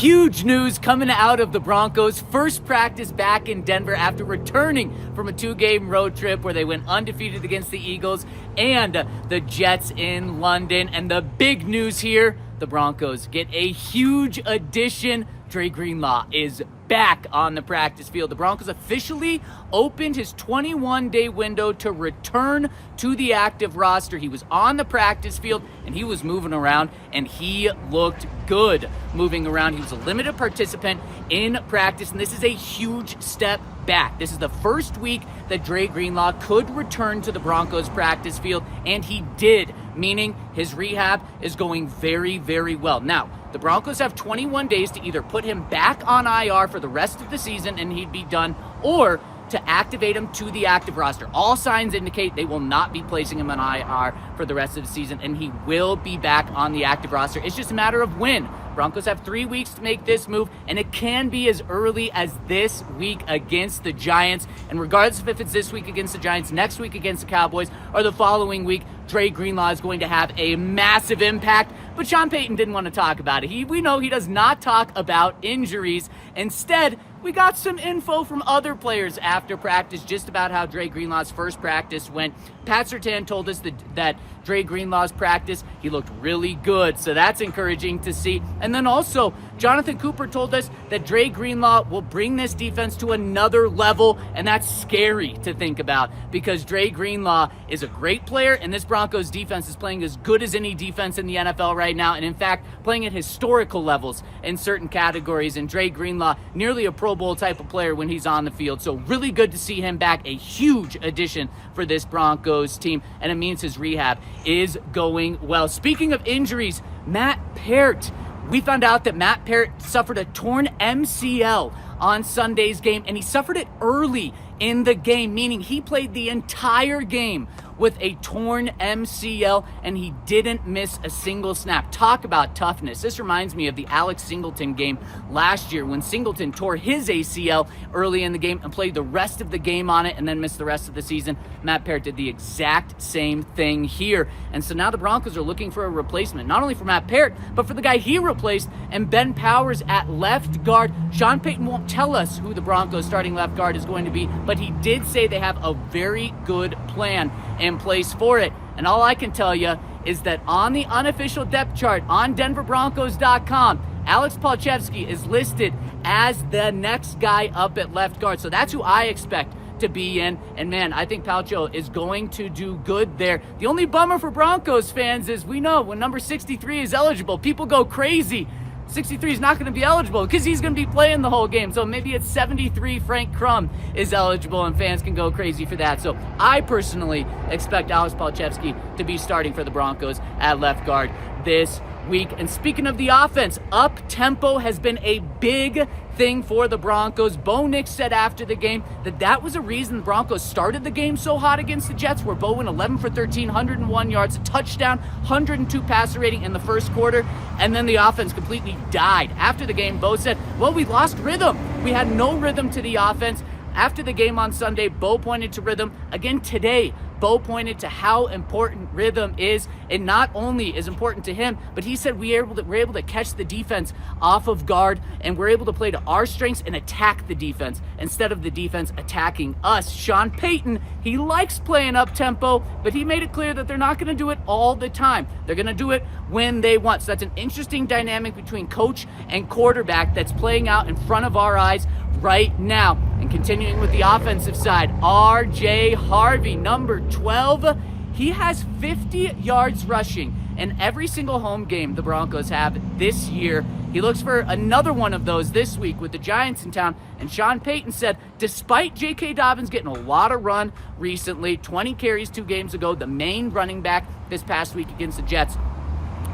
Huge news coming out of the Broncos. First practice back in Denver after returning from a 2-game road trip where they went undefeated against the Eagles and the Jets in London. And the big news here, the Broncos get a huge addition. Dre Greenlaw is back on the practice field. The Broncos officially opened his 21-day window to return to the active roster. He was on the practice field and he was moving around and he looked good moving around. He was a limited participant in practice, and this is a huge step back. This is the first week that Dre Greenlaw could return to the Broncos practice field, and he did, meaning his rehab is going very, very well. Now, the Broncos have 21 days to either put him back on IR for the rest of the season and he'd be done, or to activate him to the active roster. All signs indicate they will not be placing him on IR for the rest of the season, and he will be back on the active roster. It's just a matter of when. Broncos have 3 weeks to make this move, and it can be as early as this week against the Giants. And regardless of if it's this week against the Giants, next week against the Cowboys, or the following week, Dre Greenlaw is going to have a massive impact. But Sean Payton didn't want to talk about it. We know he does not talk about injuries. Instead, we got some info from other players after practice just about how Dre Greenlaw's first practice went. Pat Surtain told us that Dre Greenlaw's practice, he looked really good, so that's encouraging to see. And then also, Jonathan Cooper told us that Dre Greenlaw will bring this defense to another level, and that's scary to think about because Dre Greenlaw is a great player, and this Broncos defense is playing as good as any defense in the NFL right now, and in fact, playing at historical levels in certain categories. And Dre Greenlaw, nearly a Pro Bowl type of player when he's on the field, so really good to see him back. A huge addition for this Broncos team, and it means his rehab is going well. Speaking of injuries, Matt Peart. We found out that Matt Peart suffered a torn MCL on Sunday's game, and he suffered it early in the game, meaning he played the entire game with a torn MCL, and he didn't miss a single snap. Talk about toughness. This reminds me of the Alex Singleton game last year when Singleton tore his ACL early in the game and played the rest of the game on it and then missed the rest of the season. Matt Peart did the exact same thing here. And so now the Broncos are looking for a replacement, not only for Matt Peart, but for the guy he replaced, and Ben Powers at left guard. Sean Payton won't tell us who the Broncos starting left guard is going to be, but he did say they have a very good plan in place for it. And all I can tell you is that on the unofficial depth chart on DenverBroncos.com, Alex Palczewski is listed as the next guy up at left guard. So that's who I expect to be in. And man, I think Palcho is going to do good there. The only bummer for Broncos fans is we know when number 63 is eligible, people go crazy. 63 is not going to be eligible because he's going to be playing the whole game. So maybe it's 73 Frank Crum is eligible and fans can go crazy for that. So I personally expect Alex Palczewski to be starting for the Broncos at left guard this week. And speaking of the offense, up-tempo has been a big thing for the Broncos. Bo Nix said after the game that was a reason the Broncos started the game so hot against the Jets, where Bo went 11 for 13, 101 yards, a touchdown, 102 passer rating in the first quarter, and then the offense completely died. After the game, Bo said, well, we lost rhythm. We had no rhythm to the offense. After the game on Sunday, Bo pointed to rhythm. Again today, Bo pointed to how important rhythm is. It not only is important to him, but he said we're able to catch the defense off of guard, and we're able to play to our strengths and attack the defense instead of the defense attacking us. Sean Payton, he likes playing up-tempo, but he made it clear that they're not going to do it all the time. They're going to do it when they want. So that's an interesting dynamic between coach and quarterback that's playing out in front of our eyes right now. And continuing with the offensive side, RJ Harvey, number 12, he has 50 yards rushing in every single home game the Broncos have this year. He looks for another one of those this week with the Giants in town. And Sean Payton said, despite J.K. Dobbins getting a lot of run recently, 20 carries 2 games ago, the main running back this past week against the Jets,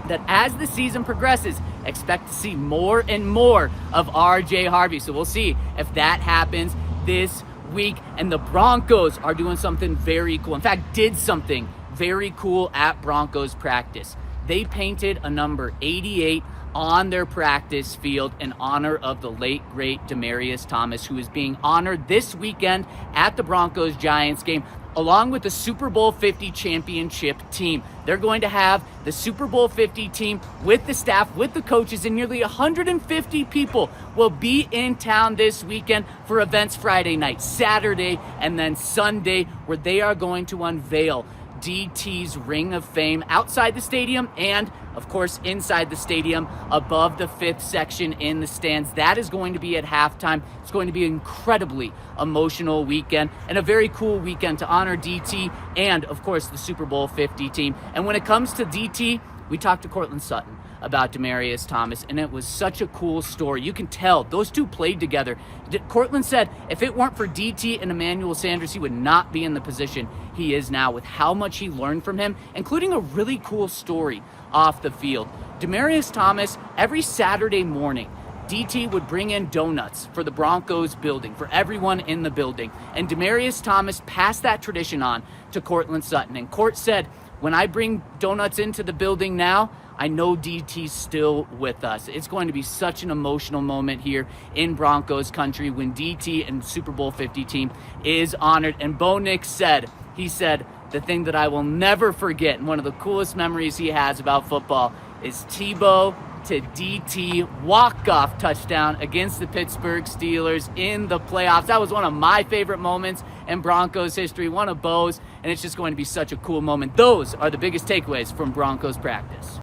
that as the season progresses, expect to see more and more of RJ Harvey. So we'll see if that happens this week. And the Broncos are doing something very cool. In fact, did something very cool at Broncos practice. They painted a number 88 on their practice field in honor of the late, great Demaryius Thomas, who is being honored this weekend at the Broncos-Giants game. along with the Super Bowl 50 championship team. They're going to have the Super Bowl 50 team with the staff, with the coaches, and nearly 150 people will be in town this weekend for events Friday night, Saturday, and then Sunday, where they are going to unveil DT's Ring of Fame outside the stadium and, of course, inside the stadium above the fifth section in the stands. That is going to be at halftime. It's going to be an incredibly emotional weekend and a very cool weekend to honor DT and, of course, the Super Bowl 50 team. And when it comes to DT, we talked to Courtland Sutton about Demaryius Thomas, and it was such a cool story. You can tell those two played together. Courtland said if it weren't for DT and Emmanuel Sanders, he would not be in the position he is now with how much he learned from him, including a really cool story off the field. Demaryius Thomas, every Saturday morning, DT would bring in donuts for the Broncos building, for everyone in the building. And Demaryius Thomas passed that tradition on to Courtland Sutton. And Court said, when I bring donuts into the building now, I know DT's still with us. It's going to be such an emotional moment here in Broncos country when DT and Super Bowl 50 team is honored. And Bo Nix said, the thing that I will never forget, and one of the coolest memories he has about football, is Tebow to DT walk-off touchdown against the Pittsburgh Steelers in the playoffs. That was one of my favorite moments in Broncos history, one of Bo's, and it's just going to be such a cool moment. Those are the biggest takeaways from Broncos practice.